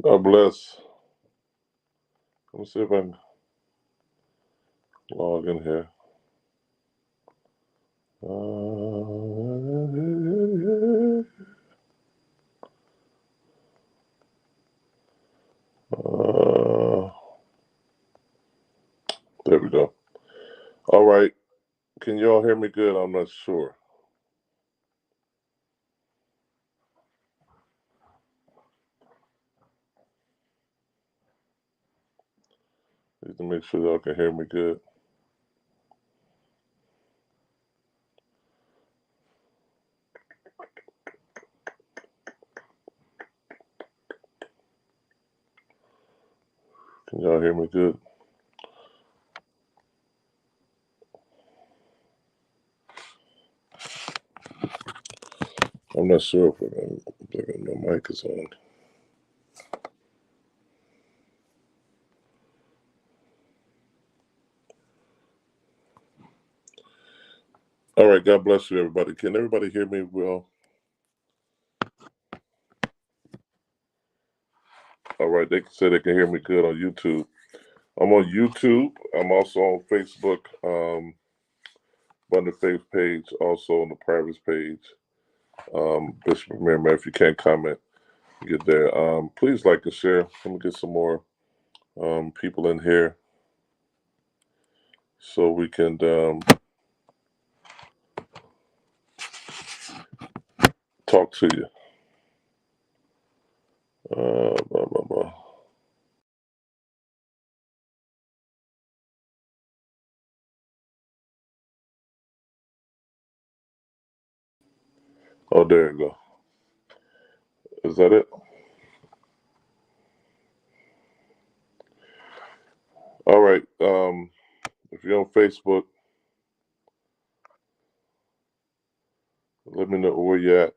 God bless. Let me see if I can log in here. There we go. All right. Can you all hear me good? I'm not sure. Need to make sure y'all can hear me good. Can y'all hear me good? I'm not sure if my mic is on. All right. God bless you, everybody. Can everybody hear me well? All right. They said they can hear me good on YouTube. I'm on YouTube. I'm also on Facebook, on the faith page, also on the private page. Bishop Amere May. If you can't comment, get there. Please like and share. Let me get some more people in here so we can talk to you. Blah, blah, blah. Oh, there you go. Is that it? All right. If you're on Facebook, let me know where you're at.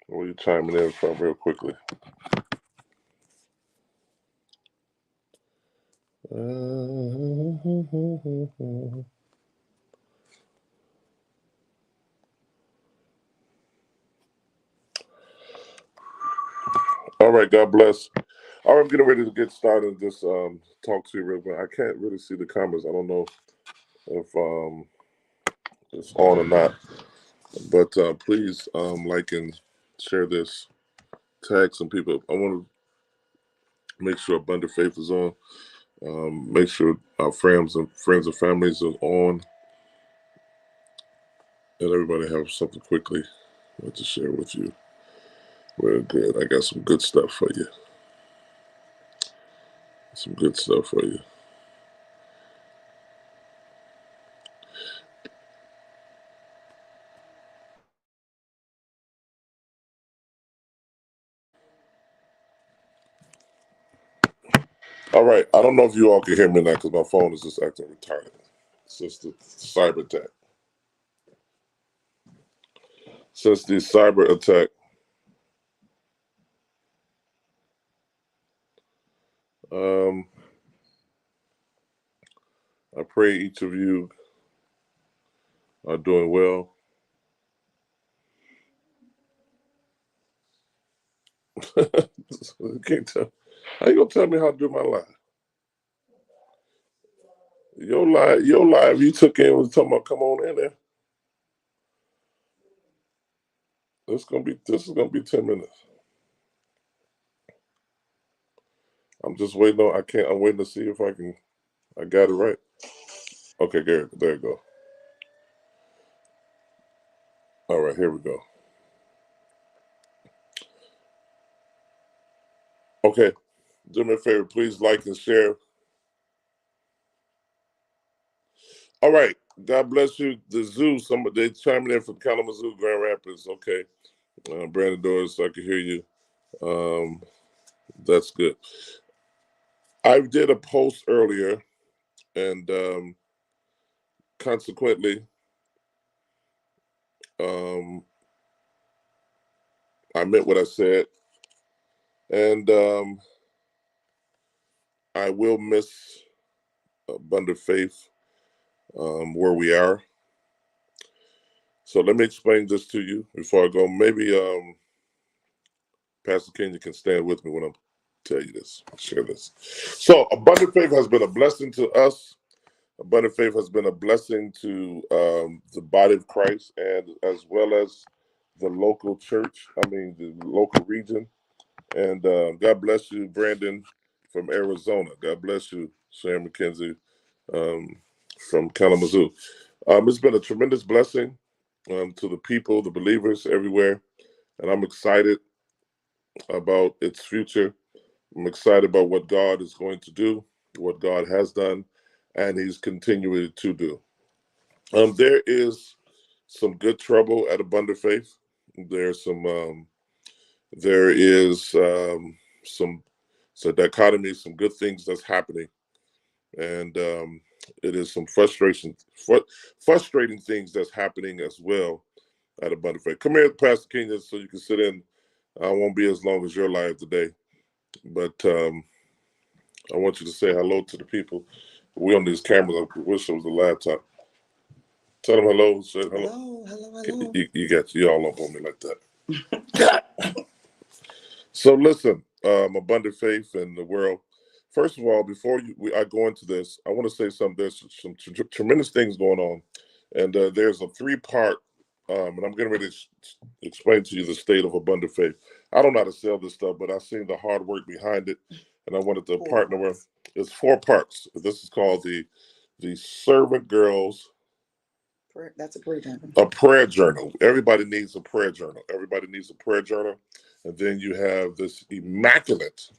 Where you're chiming in from real quickly. All right. God bless. All right, I'm getting ready to get started. Just talk to you real quick. I can't really see the comments. I don't know if it's on or not. But please like and share this. Tag some people. I want to make sure Abundant Faith is on. Make sure our friends and families are on, and everybody have something quickly to share with you. Very good. I got some good stuff for you. Some good stuff for you. All right. I don't know if you all can hear me now because my phone is just acting retarded. It's just the cyber attack. Since the cyber attack, um, I pray each of you are doing well. Can't tell. How you gonna tell me how to do my life? Your live you took in was talking about come on in there. This is gonna be 10 minutes. I'm just waiting on I'm waiting to see if I got it right. Okay, Gary, there you go. All right, here we go. Okay. Do me a favor, please like and share. All right. God bless you. The zoo, they chiming in from Kalamazoo, Grand Rapids. Okay. Brandon Doris, so I can hear you. Um, that's good. I did a post earlier, and consequently, um, I meant what I said, and I will miss Abundant Faith where we are. So let me explain this to you before I go. Maybe Pastor Ken, you can stand with me when I tell you this, share this. So abundant faith has been a blessing to us. Abundant faith has been a blessing to the body of Christ, and as well as the local church, the local region. And God bless you, Brandon from Arizona. God bless you, Sharon McKenzie um, from Kalamazoo. It's been a tremendous blessing to the people, the believers everywhere. And I'm excited about its future. I'm excited about what God is going to do, what God has done, and He's continuing to do. There is some good trouble at Abundant Faith. There's there is some dichotomy, some good things that's happening, and it is some frustrating things that's happening as well at Abundant Faith. Come here, Pastor Kenya, so you can sit in. I won't be as long as your live today, but I want you to say hello to the people. We on these cameras. I wish it was a laptop. Tell them hello. Say hello. Hello. You got you all up on me like that. So listen, Abundant Faith in the world. First of all, before I go into this, I want to say something. There's some tremendous things going on, and there's a 3-part, and I'm getting ready to explain to you the state of Abundant Faith. I don't know how to sell this stuff, but I've seen the hard work behind it, and I wanted to partner with. It's 4 parts. This is called the Servant Girls. That's a prayer journal. A prayer journal. Everybody needs a prayer journal. Everybody needs a prayer journal. And then you have this immaculate.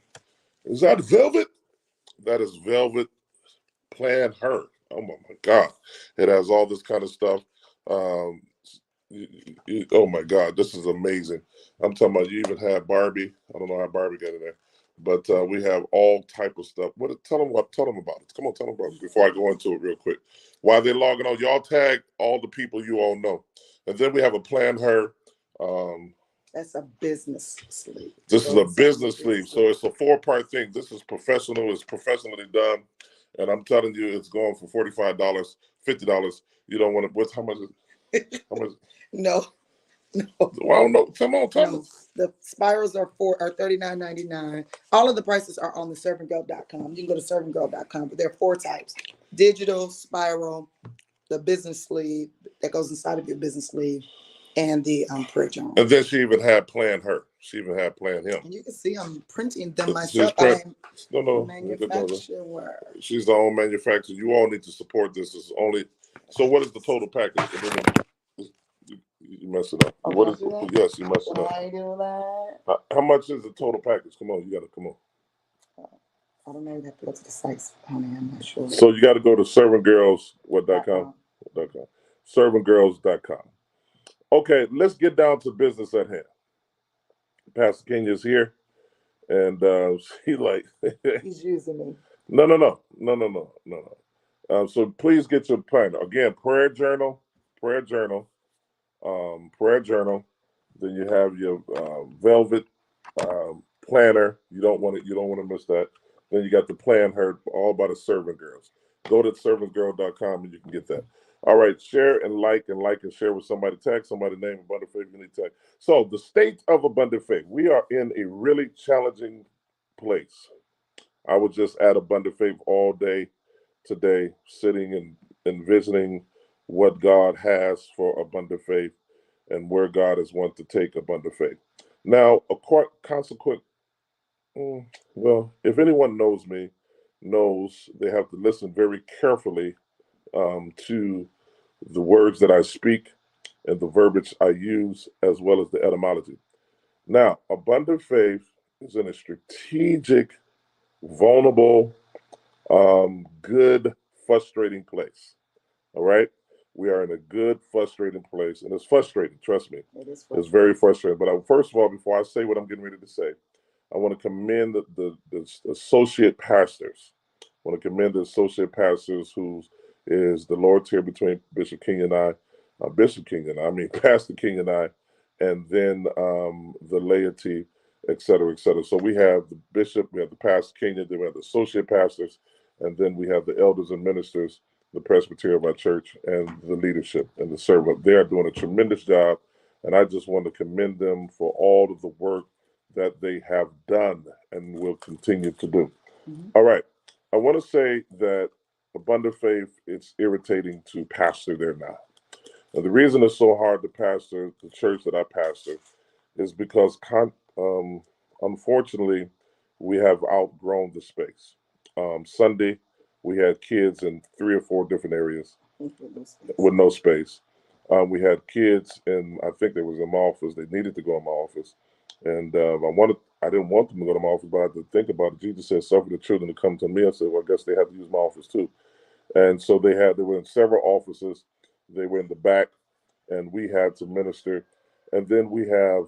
Is that velvet? That is velvet Plan Her. Oh my God. It has all this kind of stuff. Um, oh my God, this is amazing. I'm talking about, you even have Barbie. I don't know how Barbie got in there. But we have all type of stuff. Tell them about it. Come on, tell them about it before I go into it real quick. While they're logging on, y'all tag all the people you all know. And then we have a Plan Her. That's a business sleeve. This is a business sleeve. So it's a 4-part thing. This is professional. It's professionally done. And I'm telling you, it's going for $45, $50. You don't want to, how much is it? How much? No. Well, no. Come on, tell me. The spirals are $39.99. All of the prices are on the servantgirl.com. You can go to servantgirl.com, but there are 4 types: digital, spiral, the business sleeve that goes inside of your business sleeve, and the prayer journal. And then she even had Plan Her. She even had Plan Him. And you can see I'm printing them myself. I'm manufacturer. She's the own manufacturer. You all need to support this. It's only. So what is the total package? You mess it up. What is? Yes, you mess it up. I do that. How much is the total package? Come on, you got to come on. I don't know. You have to go to the sites, honey. I'm not sure. So you got to go to servantgirls.com. Servantgirls.com. Okay, let's get down to business at hand. Pastor Kenya's here, and she like he's using me. No. So please get your planner again. Prayer journal. Then you have your velvet planner. You don't want to miss that. Then you got the Plan Her, all by the Servant Girls. Go to servantgirl.com and you can get that. All right, share and like and share with somebody. Tag somebody, name Abundant Faith. You need tag. So the state of Abundant Faith. We are in a really challenging place. I was just at Abundant Faith all day today, sitting and envisioning what God has for Abundant Faith and where God is wanting to take Abundant Faith. Now, consequent. Well, if anyone knows me, knows they have to listen very carefully to the words that I speak and the verbiage I use, as well as the etymology. Now, Abundant Faith is in a strategic, vulnerable, good, frustrating place. All right? We are in a good, frustrating place, and it's frustrating. Trust me, it's very frustrating. But first of all, before I say what I'm getting ready to say, I want to commend the associate pastors. I want to commend the associate pastors who is the Lord tier between Bishop King and I, Pastor King and I, and then the laity, et cetera, et cetera. So we have the bishop, we have the Pastor King, then we have the associate pastors, and then we have the elders and ministers, the presbytery of our church, and the leadership and the servant. They are doing a tremendous job, and I just want to commend them for all of the work that they have done and will continue to do. Mm-hmm. All right. I want to say that Abundant Faith, it's irritating to pastor there now. Now, the reason it's so hard to pastor the church that I pastor is because, unfortunately, we have outgrown the space. Sunday, we had kids in 3 or 4 different areas with no space. We had kids, and I think they was in my office. They needed to go in my office, and I didn't want them to go to my office, but I had to think about it. Jesus said, "Suffer the children to come to me." I said, "Well, I guess they have to use my office too." And so they were in several offices. They were in the back, and we had to minister. And then we have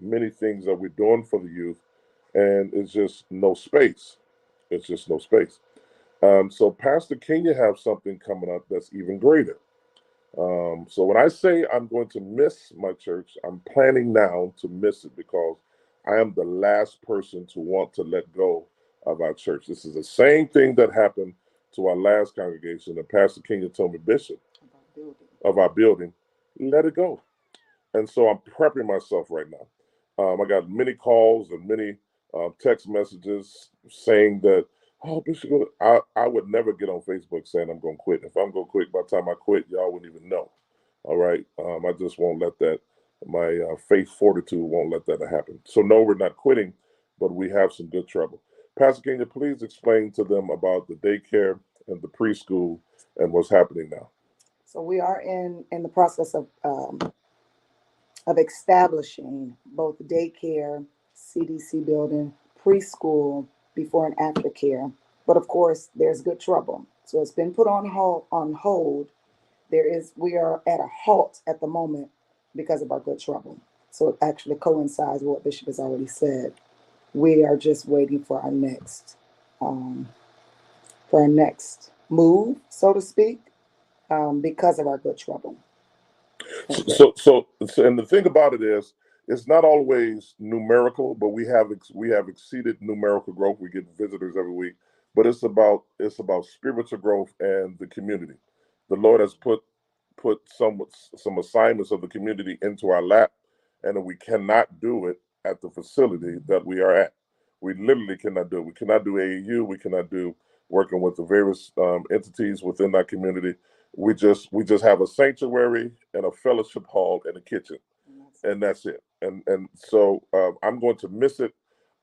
many things that we're doing for the youth, and it's just no space. It's just no space. So Pastor Kenya have something coming up that's even greater. So when I say I'm going to miss my church, I'm planning now to miss it because I am the last person to want to let go of our church. This is the same thing that happened to our last congregation. And Pastor Kenya told me, Bishop, of our building, let it go. And so I'm prepping myself right now. I got many calls and many text messages saying that, oh, Bishop, I would never get on Facebook saying I'm going to quit. If I'm going to quit, by the time I quit, y'all wouldn't even know. All right. I just won't let that, my faith fortitude won't let that happen. So, no, we're not quitting, but we have some good trouble. Pastor, can you please explain to them about the daycare and the preschool and what's happening now? So we are in the process of establishing both daycare, CDC building, preschool, before and after care. But of course, there's good trouble. So it's been put on hold. We are at a halt at the moment because of our good trouble. So it actually coincides with what Bishop has already said. We are just waiting um, for our next move, so to speak, because of our good trouble. And the thing about it is, it's not always numerical, but we have exceeded numerical growth. We get visitors every week, but it's about spiritual growth and the community. The Lord has put some assignments of the community into our lap, and we cannot do it at the facility that we are at. We literally cannot do it. We cannot do AAU. We cannot do working with the various entities within our community. We just have a sanctuary and a fellowship hall and a kitchen, and that's it. And so I'm going to miss it.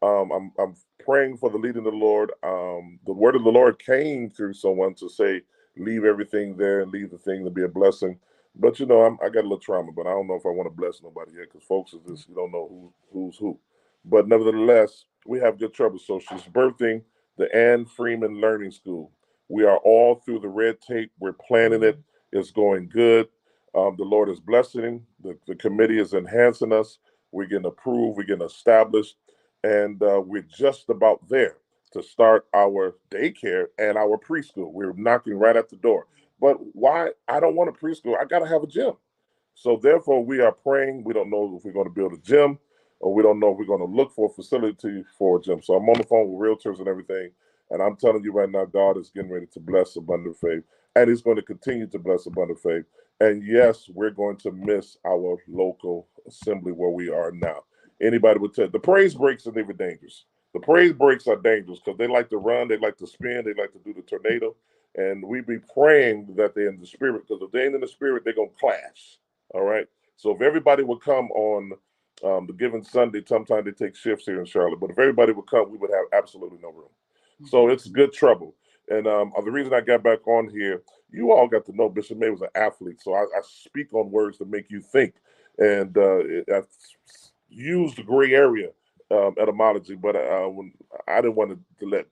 I'm praying for the leading of the Lord. The word of the Lord came through someone to say, leave everything there and leave the thing to be a blessing. But I got a little trauma, but I don't know if I want to bless nobody yet because folks is just you don't know who's who. But nevertheless, we have good trouble. So she's birthing the Ann Freeman Learning School. We are all through the red tape. We're planning it. It's going good. The Lord is blessing. The committee is enhancing us. We're getting approved. We're getting established. And we're just about there to start our daycare and our preschool. We're knocking right at the door. But why? I don't want a preschool. I got to have a gym. So therefore, we are praying. We don't know if we're going to build a gym or we don't know if we're going to look for a facility for a gym. So I'm on the phone with realtors and everything. And I'm telling you right now, God is getting ready to bless Abundant Faith. And He's going to continue to bless Abundant Faith. And yes, we're going to miss our local assembly where we are now. Anybody would tell the praise breaks are never dangerous. The praise breaks are dangerous because they like to run, they like to spin, they like to do the tornado. And we be praying that they're in the spirit because if they ain't in the spirit, they're going to clash. All right. So if everybody would come on the given Sunday, sometimes they take shifts here in Charlotte, but if everybody would come, we would have absolutely no room. So it's good trouble. And the reason I got back on here, you all got to know Bishop May was an athlete. So I speak on words to make you think. And I used the gray area etymology, but when I didn't want to let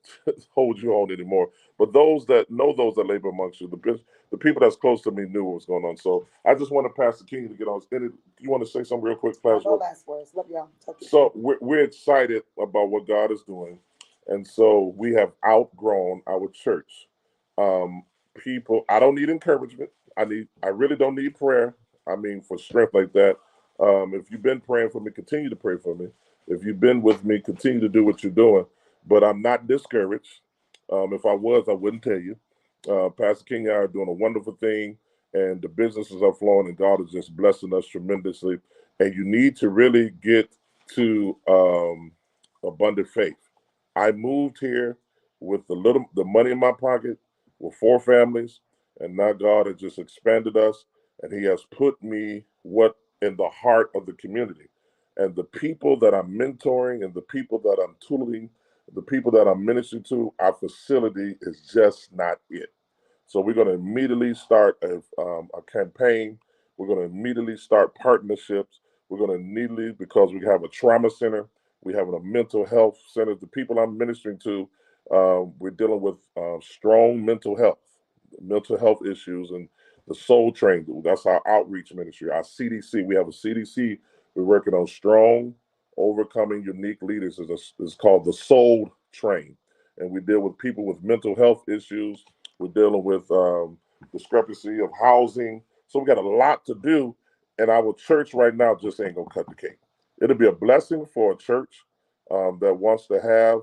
hold you on anymore. But those that know those that labor amongst you, the people that's close to me knew what was going on. So I just want to pass the king to get on. You want to say something real quick, class? No last words. Love y'all. So we're excited about what God is doing, and so we have outgrown our church. Um, People, I don't need encouragement. I really don't need prayer. I mean, for strength like that. If you've been praying for me, continue to pray for me. If you've been with me, continue to do what you're doing. But I'm not discouraged. If I was, I wouldn't tell you. Pastor King and I are doing a wonderful thing, and the businesses are flowing, and God is just blessing us tremendously. And you need to really get to abundant faith. I moved here with the money in my pocket with 4 families, and now God has just expanded us, and He has put me what in the heart of the community, and the people that I'm mentoring, and the people that I'm tutoring, the people that I'm ministering to. Our facility is just not it. So we're going to immediately start a campaign. We're going to immediately start partnerships. We're going to immediately, because we have a trauma center, we have a mental health center. The people I'm ministering to, we're dealing with strong mental health issues, and the Soul Train. That's our outreach ministry. Our CDC. We have a CDC. We're working on strong, overcoming unique leaders. It's called the Soul Train, and we deal with people with mental health issues. We're dealing with discrepancy of housing. So we got a lot to do. And our church right now just ain't gonna cut the cake. It'll be a blessing for a church that wants to have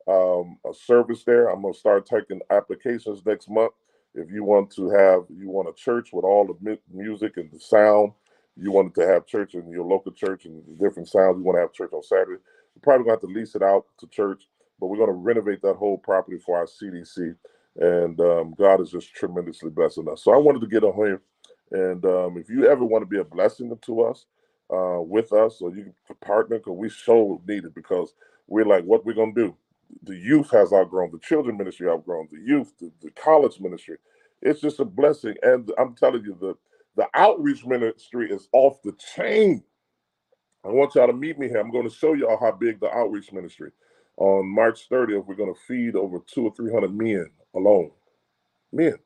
a service there. I'm gonna start taking applications next month. If you want a church with all the music and the sound, you wanted to have church in your local church and the different sounds. You want to have church on Saturday. We're probably gonna have to lease it out to church, but we're gonna renovate that whole property for our CDC, and God is just tremendously blessing us. So I wanted to get on here, and if you ever want to be a blessing to us, with us, or you can partner, because we so need it, because we're like, what we're gonna do? The youth has outgrown, the children ministry outgrown, the youth, the college ministry. It's just a blessing, and I'm telling you, the outreach ministry is off the chain. I want y'all to meet me here. I'm going to show y'all how big the outreach ministry. On March 30th, we're going to feed over 200 or 300 men alone. Men.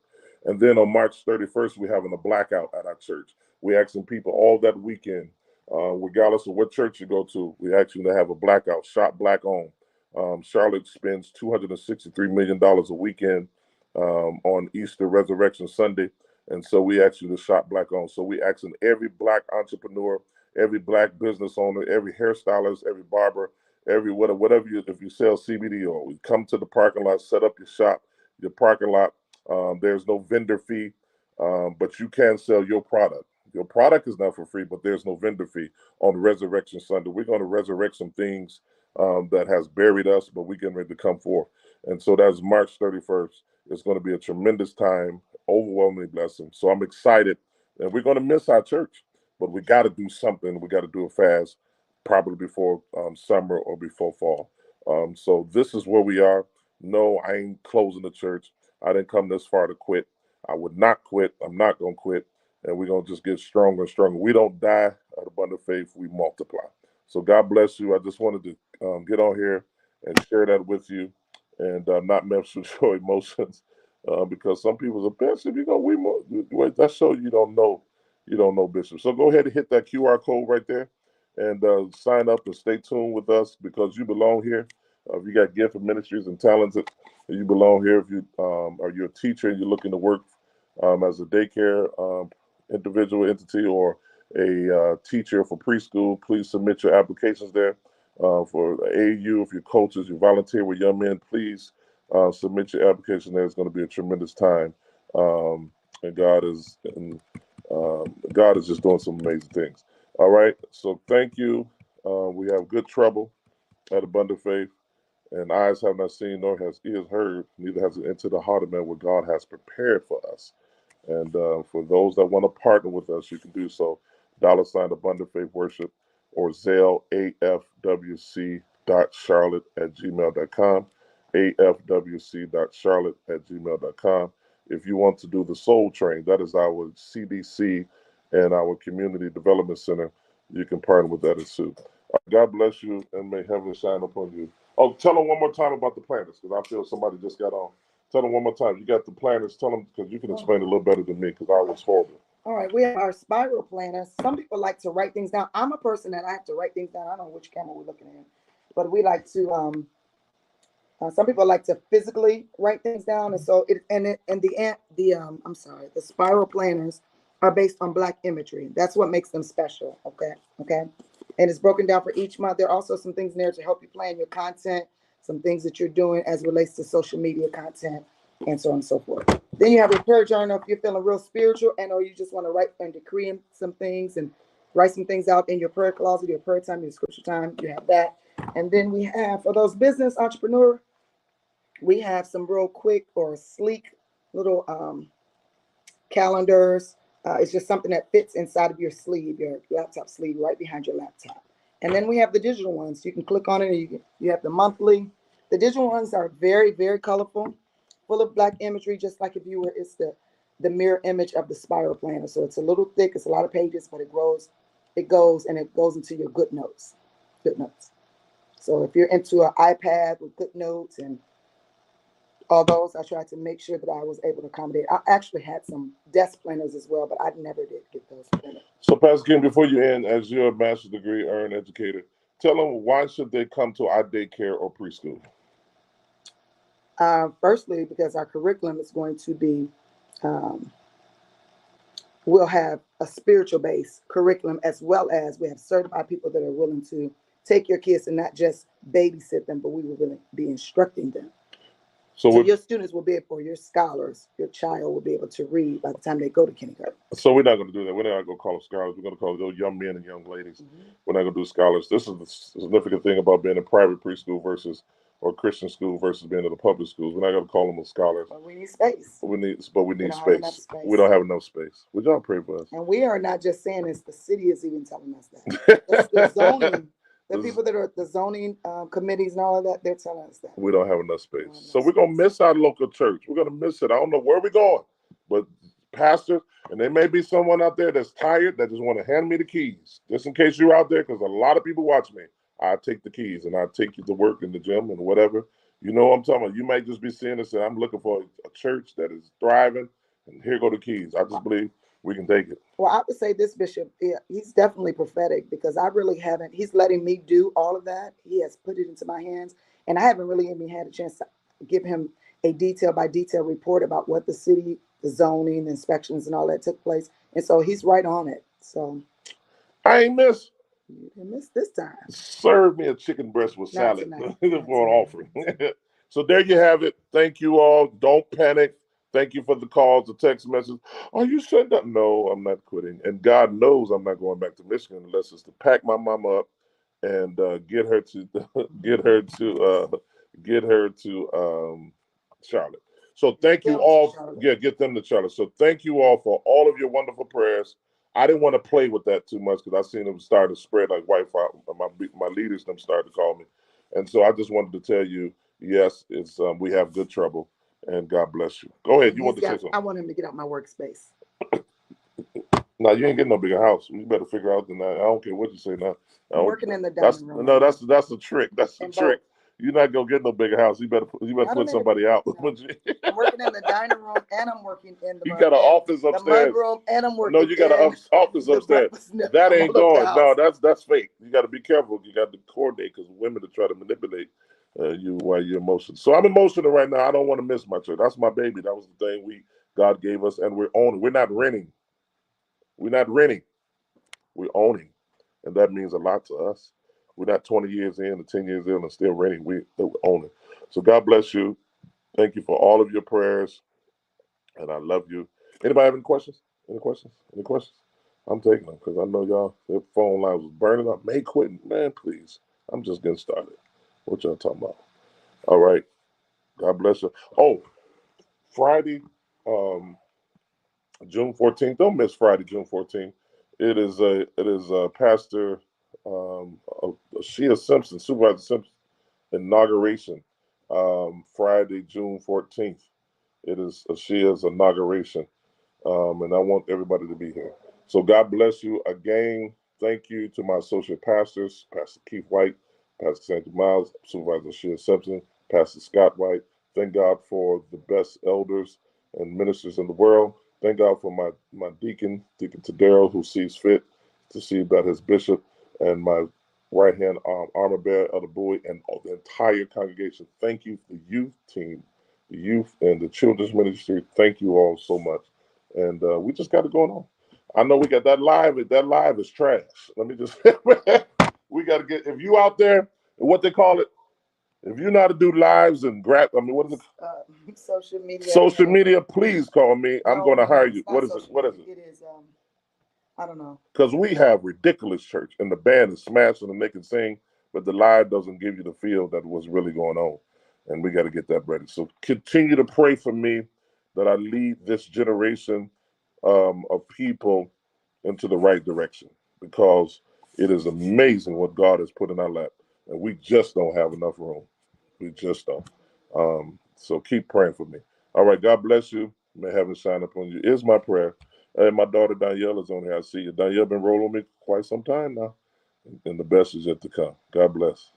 And then on March 31st, we're having a blackout at our church. We're asking people all that weekend, regardless of what church you go to, we ask you to have a blackout, shop black on. Charlotte spends $263 million a weekend on Easter Resurrection Sunday. And so we ask you to shop black on. So we asking every black entrepreneur, every black business owner, every hairstylist, every barber, every whatever you, if you sell CBD oil, we come to the parking lot, set up your shop, your parking lot. There's no vendor fee, but you can sell your product. Your product is not for free, but there's no vendor fee on Resurrection Sunday. We're going to resurrect some things that has buried us, but we're getting ready to come forth. And so that's March 31st. It's going to be a tremendous time, overwhelming blessing. So I'm excited, and we're going to miss our church, but we got to do something. We got to do it fast, probably before summer or before fall. So this is where we are. No, I ain't closing the church. I didn't come this far to quit. I would not quit. I'm not going to quit. And we're going to just get stronger and stronger. We don't die at Abundant Faith. We multiply. So God bless you. I just wanted to get on here and share that with you, and not mess with your emotions, because some people are, Bishop, wait, that shows you don't know Bishop. So go ahead and hit that QR code right there, and sign up and stay tuned with us, because you belong here. If you got gift of ministries and talents, you belong here. If you are you a teacher and you're looking to work as a daycare individual entity, or a teacher for preschool, please submit your applications there. For the AAU, if you're coaches, you volunteer with young men, please submit your application there. It's going to be a tremendous time, and God is just doing some amazing things. All right, so thank you. We have good trouble at Abundant Faith. And eyes have not seen, nor has ears heard, neither has it entered the heart of man what God has prepared for us. And for those that want to partner with us, you can do so. $ Abundant Faith Worship, or Zelle afwc.charlotte@gmail.com. afwc.charlotte@gmail.com. If you want to do the Soul Train, that is our CDC and our Community Development Center. You can partner with that as well. God bless you, and may heaven shine upon you. Oh, tell them one more time about the planners, because I feel somebody just got on. Tell them one more time. You got the planners. Tell them, because you can explain it a little better than me, because I was horrible. All right, we have our spiral planners. Some people like to write things down. I'm a person that I have to write things down. I don't know which camera we're looking at, but we like to. Some people like to physically write things down, and so the spiral planners are based on Black imagery. That's what makes them special. Okay, and it's broken down for each month. There are also some things in there to help you plan your content, some things that you're doing as it relates to social media content, and so on and so forth. Then you have your prayer journal if you're feeling real spiritual, and or you just want to write and decree some things and write some things out in your prayer closet, your prayer time, your scripture time. You have that. And then we have, for those business entrepreneur, we have some real quick or sleek little calendars. It's just something that fits inside of your sleeve, your laptop sleeve, right behind your laptop. And then we have the digital ones. You can click on it, and you have the monthly. The digital ones are very, very colorful, full of black imagery, just like if you were. It's the mirror image of the spiral planner. So it's a little thick. It's a lot of pages, but it goes into your good notes. Good notes. So if you're into an iPad with good notes and all those, I tried to make sure that I was able to accommodate. I actually had some desk planners as well, but I never did get those printed. So, Pastor Kim, before you end, as you're a master's degree earned educator, tell them why should they come to our daycare or preschool? Firstly, because our curriculum is going to be, we'll have a spiritual based curriculum, as well as we have certified people that are willing to take your kids and not just babysit them, but we will really be instructing them. So your students will be able, your scholars, your child will be able to read by the time they go to kindergarten. So we're not going to do that. We're not going to call them scholars. We're going to call those young men and young ladies. Mm-hmm. We're not going to do scholars. This is the significant thing about being in private preschool or Christian school versus being in the public schools. We're not going to call them a scholars. But we need space. We need space. We don't have enough space. Would y'all pray for us? And we are not just saying this. The city is even telling us that. That's the zoning. The people that are at the zoning committees and all of that, they're telling us that. We don't have enough space. So we're going to miss our local church. We're going to miss it. I don't know where we're going. But pastors, and there may be someone out there that's tired that just want to hand me the keys. Just in case you're out there, because a lot of people watch me. I take the keys and I take you to work in the gym and whatever. You know what I'm talking about. You might just be seeing this and I'm looking for a church that is thriving. And here go the keys. I just believe we can take it. Well, I would say this, Bishop, he's definitely prophetic because I really haven't. He's letting me do all of that. He has put it into my hands. And I haven't really even had a chance to give him a detail by detail report about what the city, the zoning, the inspections and all that took place. And so he's right on it. So I ain't miss. You didn't miss this time. Serve me a chicken breast with salad for an offering. So there you have it. Thank you all. Don't panic. Thank you for the calls, the text messages. Are you shutting up? No, I'm not quitting. And God knows I'm not going back to Michigan unless it's to pack my mama up and get her to Charlotte. So thank you all. Yeah, get them to Charlotte. So thank you all for all of your wonderful prayers. I didn't want to play with that too much because I seen them start to spread like wildfire. My leaders them started to call me, and so I just wanted to tell you, yes, it's we have good trouble. And God bless you. Go ahead. You want to say something? I want him to get out my workspace. No, you ain't getting no bigger house. You better figure out than that. I don't care what you say now. I'm working in the dining room. No, that's the trick. That's the trick. You're not gonna get no bigger house. You better put somebody out. No. I'm working in the dining room and I'm working in the. You got an office upstairs. The mudroom and I'm working. No, you got an office upstairs. That ain't going. No, that's fake. You got to be careful. You got to coordinate because women to try to manipulate you while you're emotional. So I'm emotional right now. I don't want to miss my church. That's my baby. That was the thing God gave us, and we're owning. We're not renting. We're not renting. We're owning, and that means a lot to us. We're not 20 years in or 10 years in and still renting. We're owning. So God bless you. Thank you for all of your prayers, and I love you. Anybody have any questions? Any questions? Any questions? I'm taking them because I know y'all. Their phone lines was burning up. May quitting, man. Please, I'm just getting started. What y'all talking about? All right. God bless you. Oh, Friday, June 14th. Don't miss Friday, June 14th. It is Pastor Shea Simpson, Supervisor Simpson inauguration. Friday, June 14th. It is Shea's inauguration. And I want everybody to be here. So God bless you again. Thank you to my associate pastors, Pastor Keith White, Pastor Sandra Miles, Supervisor Shea Simpson, Pastor Scott White. Thank God for the best elders and ministers in the world. Thank God for my Deacon Tadero, who sees fit to see about his bishop, and my right-hand armor bearer, Elder Bowie, and the entire congregation. Thank you for the youth team, the youth and the children's ministry. Thank you all so much. And we just got it going on. I know we got that live. That live is trash. Let me just, we got to get, if you out there, what they call it, if you know how to do lives and what is it? Social media. Social media, please call me. I'm going to hire you. What is it? What is it? It is I don't know. Because we have ridiculous church, and the band is smashing and they can sing, but the live doesn't give you the feel that what's really going on. And we got to get that ready. So continue to pray for me that I lead this generation of people into the right direction, because it is amazing what God has put in our lap, and we just don't have enough room. We just don't. So keep praying for me. All right. God bless you. May heaven shine upon you. Is my prayer. And my daughter Danielle is on here. I see you. Danielle been rolling with me quite some time now, and the best is yet to come. God bless.